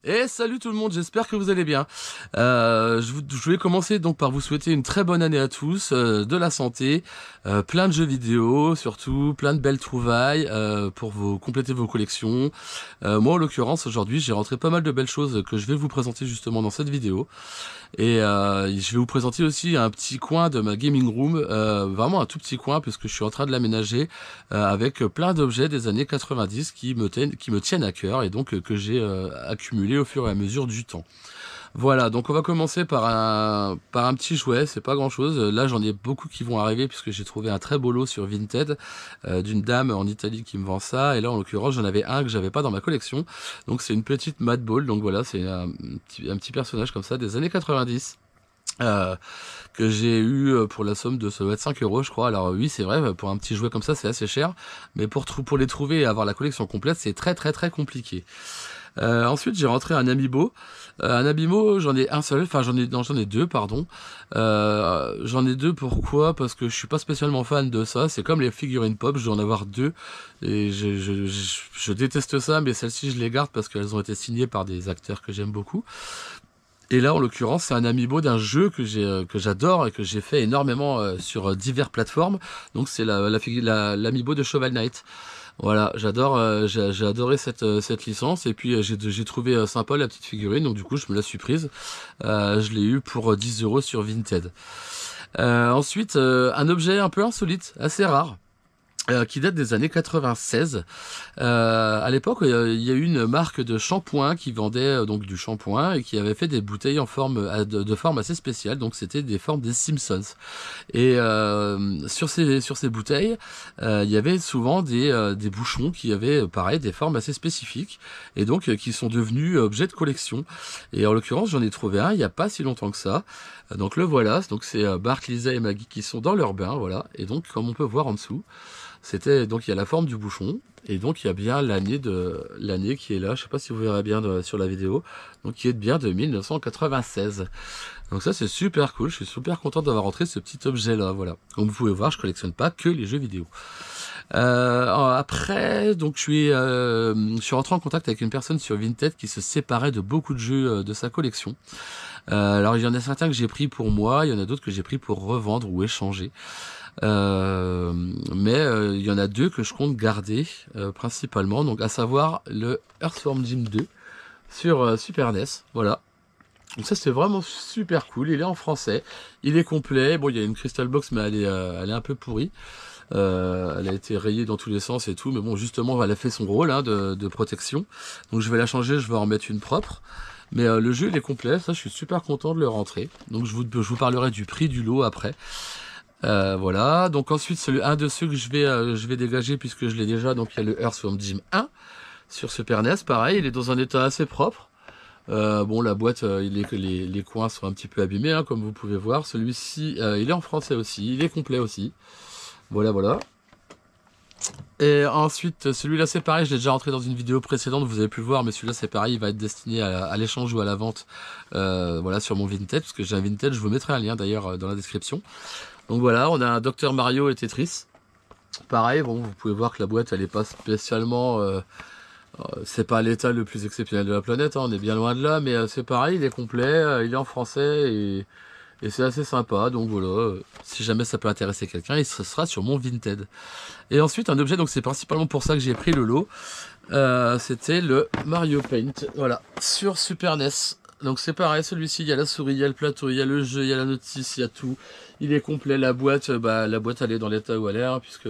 Et salut tout le monde, j'espère que vous allez bien. Je vais commencer donc par vous souhaiter une très bonne année à tous, de la santé, plein de jeux vidéo, surtout plein de belles trouvailles pour compléter vos collections. Moi en l'occurrence aujourd'hui j'ai rentré pas mal de belles choses que je vais vous présenter justement dans cette vidéo. Et je vais vous présenter aussi un petit coin de ma gaming room, vraiment un tout petit coin puisque je suis en train de l'aménager avec plein d'objets des années 90 qui me tiennent à cœur et donc que j'ai accumulé au fur et à mesure du temps. Voilà, donc on va commencer par un petit jouet, c'est pas grand chose. Là j'en ai beaucoup qui vont arriver puisque j'ai trouvé un très beau lot sur Vinted d'une dame en Italie qui me vend ça. Et là en l'occurrence j'en avais un que j'avais pas dans ma collection. Donc c'est une petite Mad Ball, donc voilà, c'est un petit personnage comme ça des années 90. Euh, que j'ai eu pour la somme de ça doit être 5 euros je crois. Alors oui c'est vrai, pour un petit jouet comme ça c'est assez cher, mais pour les trouver et avoir la collection complète c'est très compliqué. Ensuite j'ai rentré un Amiibo. Un Amiibo j'en ai un seul, enfin j'en ai deux pardon. J'en ai deux pourquoi? Parce que je suis pas spécialement fan de ça. C'est comme les figurines pop, je dois en avoir deux et je déteste ça, mais celles-ci je les garde parce qu'elles ont été signées par des acteurs que j'aime beaucoup. Et là, en l'occurrence, c'est un amiibo d'un jeu que j'adore et que j'ai fait énormément sur diverses plateformes. Donc, c'est l'amiibo de Shovel Knight. Voilà, j'adore, j'ai adoré cette licence. Et puis, j'ai trouvé sympa la petite figurine. Donc, du coup, je me la suis prise. Je l'ai eu pour 10 euros sur Vinted. Ensuite, un objet un peu insolite, assez rare. Qui date des années 96. À l'époque, il y a eu une marque de shampoing qui vendait donc du shampoing et qui avait fait des bouteilles en forme de forme assez spéciale. Donc c'était des formes des Simpsons. Et sur ces bouteilles, il y avait souvent des bouchons qui avaient pareil des formes assez spécifiques et donc qui sont devenus objets de collection. Et en l'occurrence, j'en ai trouvé un il y a pas si longtemps que ça. Donc le voilà. Donc c'est Bart, Lisa et Maggie qui sont dans leur bain, voilà. Et donc comme on peut voir en dessous. C'était donc il y a la forme du bouchon et donc il y a bien l'année qui est là. Je sais pas si vous verrez bien sur la vidéo. Donc qui est bien de 1996. Donc ça c'est super cool. Je suis super content d'avoir rentré ce petit objet là. Voilà. Comme vous pouvez voir, je collectionne pas que les jeux vidéo. Après, donc je suis rentré en contact avec une personne sur Vinted qui se séparait de beaucoup de jeux de sa collection. Alors il y en a certains que j'ai pris pour moi, il y en a d'autres que j'ai pris pour revendre ou échanger. Mais il y en a deux que je compte garder principalement, donc à savoir le Earthworm Jim 2 sur Super NES, voilà. Donc ça c'est vraiment super cool, il est en français, il est complet, bon il y a une Crystal Box mais elle est un peu pourrie, elle a été rayée dans tous les sens et tout, mais bon justement elle a fait son rôle hein, de protection, donc je vais la changer, je vais en remettre une propre. Mais le jeu il est complet, ça je suis super content de le rentrer, donc je vous parlerai du prix du lot après. Voilà, donc ensuite c'est un de ceux que je vais dégager puisque je l'ai déjà, donc il y a le Earthworm Jim 1 sur Super NES, pareil, il est dans un état assez propre. Bon la boîte, les coins sont un petit peu abîmés hein, comme vous pouvez voir, celui-ci il est en français aussi, il est complet aussi, voilà. Et ensuite celui-là c'est pareil, je l'ai déjà rentré dans une vidéo précédente, vous avez pu le voir, mais celui-là c'est pareil, il va être destiné à l'échange ou à la vente, voilà sur mon Vinted, parce que j'ai un Vinted, je vous mettrai un lien d'ailleurs dans la description. Donc voilà, on a un Dr Mario et Tetris. Pareil, bon, vous pouvez voir que la boîte, elle est pas spécialement... c'est pas l'état le plus exceptionnel de la planète, hein, on est bien loin de là, mais c'est pareil, il est complet, il est en français et c'est assez sympa. Donc voilà, si jamais ça peut intéresser quelqu'un, il sera sur mon Vinted. Et ensuite, un objet, donc c'est principalement pour ça que j'ai pris le lot, c'était le Mario Paint, voilà, sur Super NES. Donc c'est pareil, celui-ci, il y a la souris, il y a le plateau, il y a le jeu, il y a la notice, il y a tout. Il est complet, la boîte elle est dans l'état où elle est, hein, puisque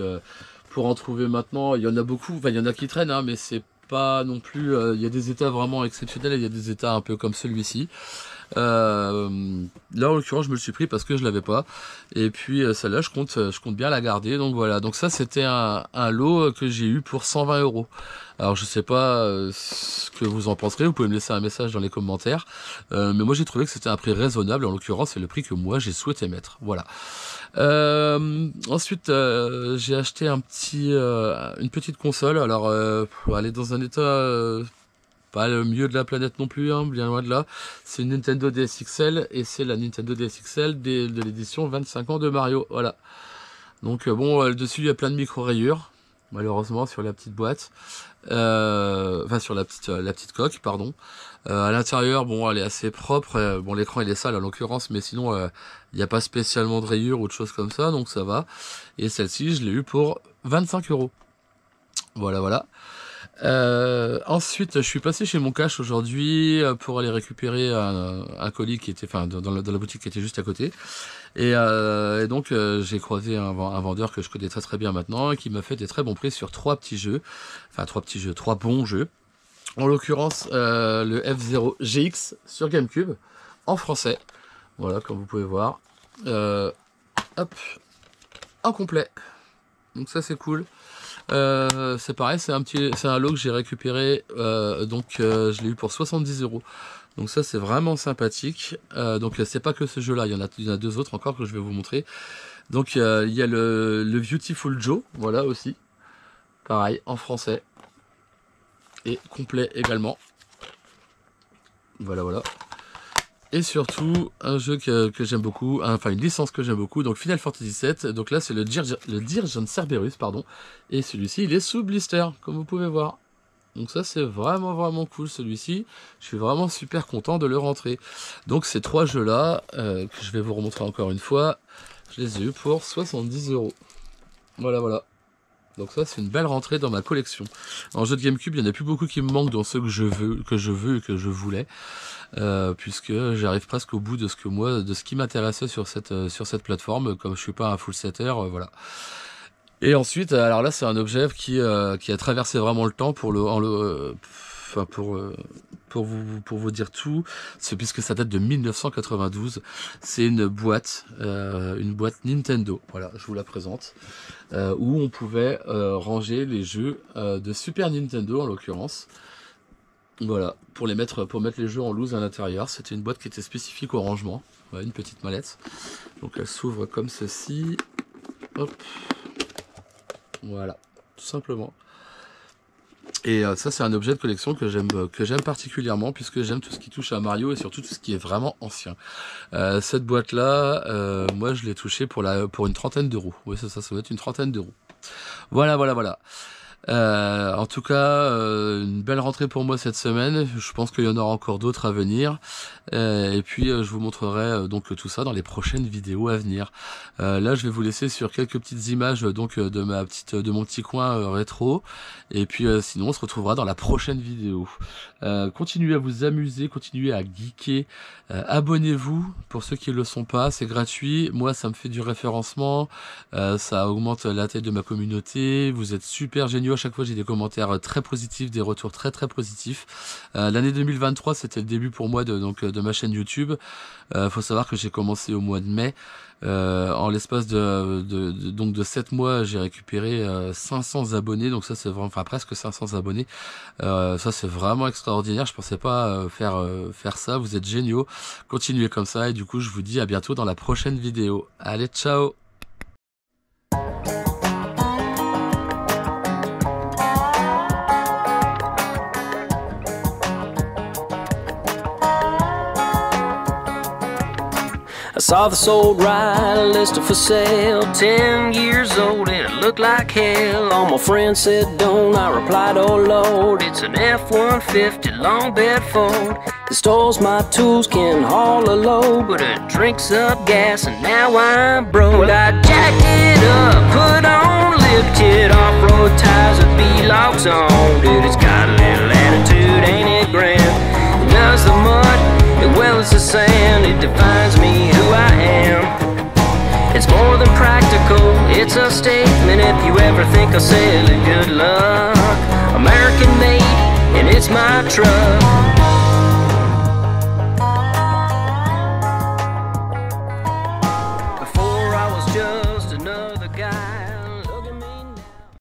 pour en trouver maintenant, il y en a beaucoup, enfin il y en a qui traînent, hein, mais c'est pas non plus, il y a des états vraiment exceptionnels et il y a des états un peu comme celui-ci. Là en l'occurrence je me le suis pris parce que je l'avais pas et puis celle-là je compte bien la garder, donc voilà, donc ça c'était un lot que j'ai eu pour 120 euros. Alors je sais pas ce que vous en penserez, vous pouvez me laisser un message dans les commentaires, mais moi j'ai trouvé que c'était un prix raisonnable, en l'occurrence c'est le prix que moi j'ai souhaité mettre, voilà. Ensuite j'ai acheté une petite console, alors elle est dans un état pas le mieux de la planète non plus, hein, bien loin de là. C'est une Nintendo DS XL et c'est la Nintendo DS XL de l'édition 25 ans de Mario. Voilà. Donc bon, dessus il y a plein de micro-rayures. malheureusement sur la petite boîte, enfin sur la petite coque, pardon. À l'intérieur, bon, elle est assez propre. Bon, l'écran il est sale en l'occurrence, mais sinon il n'y a pas spécialement de rayures ou de choses comme ça, donc ça va. Et celle-ci, je l'ai eu pour 25 €. Voilà. Ensuite, je suis passé chez Mon Cash aujourd'hui pour aller récupérer un colis qui était, enfin, dans la boutique qui était juste à côté. Et donc, j'ai croisé un vendeur que je connais très bien maintenant et qui m'a fait des très bons prix sur trois bons jeux. En l'occurrence, le F-Zero GX sur GameCube en français. Voilà, comme vous pouvez voir. Hop, en complet. Donc ça, c'est cool. C'est pareil, c'est un lot que j'ai récupéré, je l'ai eu pour 70 €. Donc ça c'est vraiment sympathique. Donc c'est pas que ce jeu là, il y en a deux autres encore que je vais vous montrer. Donc il y a le Beautiful Joe, voilà aussi. Pareil, en français. Et complet également. Voilà. Et surtout, un jeu que j'aime beaucoup, enfin une licence que j'aime beaucoup, donc Final Fantasy VII. Donc là, c'est le Dirge Cerberus, pardon. Et celui-ci, il est sous blister, comme vous pouvez voir. Donc ça, c'est vraiment cool, celui-ci. Je suis vraiment super content de le rentrer. Donc ces trois jeux-là, que je vais vous remontrer encore une fois, je les ai eu pour 70 €. Voilà. Donc ça, c'est une belle rentrée dans ma collection. En jeu de GameCube, il n'y en a plus beaucoup qui me manquent dans ceux que je veux et que je voulais. Puisque j'arrive presque au bout de ce qui m'intéressait sur cette plateforme, comme je suis pas un full setter, voilà. Et ensuite, alors là c'est un objet qui a traversé vraiment le temps pour vous dire tout, c'est puisque ça date de 1992. C'est une boîte Nintendo, voilà, je vous la présente, où on pouvait ranger les jeux de Super Nintendo en l'occurrence. Voilà, pour mettre les jeux en loose à l'intérieur. C'était une boîte qui était spécifique au rangement. Voilà, une petite mallette. Donc elle s'ouvre comme ceci. Hop. Voilà, tout simplement. Et ça, c'est un objet de collection que j'aime particulièrement, puisque j'aime tout ce qui touche à Mario et surtout tout ce qui est vraiment ancien. Cette boîte-là, moi, je l'ai touchée pour une trentaine d'euros. Oui, ça doit être une trentaine d'euros. Voilà. En tout cas, une belle rentrée pour moi cette semaine. Je pense qu'il y en aura encore d'autres à venir. Et puis, je vous montrerai donc tout ça dans les prochaines vidéos à venir. Là, je vais vous laisser sur quelques petites images donc de mon petit coin rétro. Et puis, sinon, on se retrouvera dans la prochaine vidéo. Continuez à vous amuser, continuez à geeker. Abonnez-vous pour ceux qui ne le sont pas, c'est gratuit. Moi, ça me fait du référencement. Ça augmente la taille de ma communauté. Vous êtes super géniaux. À chaque fois, j'ai des commentaires très positifs, des retours très très positifs. L'année 2023, c'était le début pour moi de ma chaîne YouTube. Faut savoir que j'ai commencé au mois de mai. En l'espace de 7 mois, j'ai récupéré 500 abonnés. Donc ça, c'est vraiment, enfin presque 500 abonnés. Ça, c'est vraiment extraordinaire. Je pensais pas faire ça. Vous êtes géniaux. Continuez comme ça. Et du coup, je vous dis à bientôt dans la prochaine vidéo. Allez, ciao! I saw this old ride listed for sale, 10 years old and it looked like hell. All my friends said don't, I replied oh Lord. It's an F-150 long bed Ford. It stores my tools, can haul a load, but it drinks up gas and now I'm broke. Well, I jacked it up, put on lifted off-road tires with B-locks on. Dude, it's got a little attitude, ain't it grand? It does the mud as well as the sand, it defines me who I am. It's more than practical, it's a statement. If you ever think I'll sell it, good luck. American made, and it's my truck.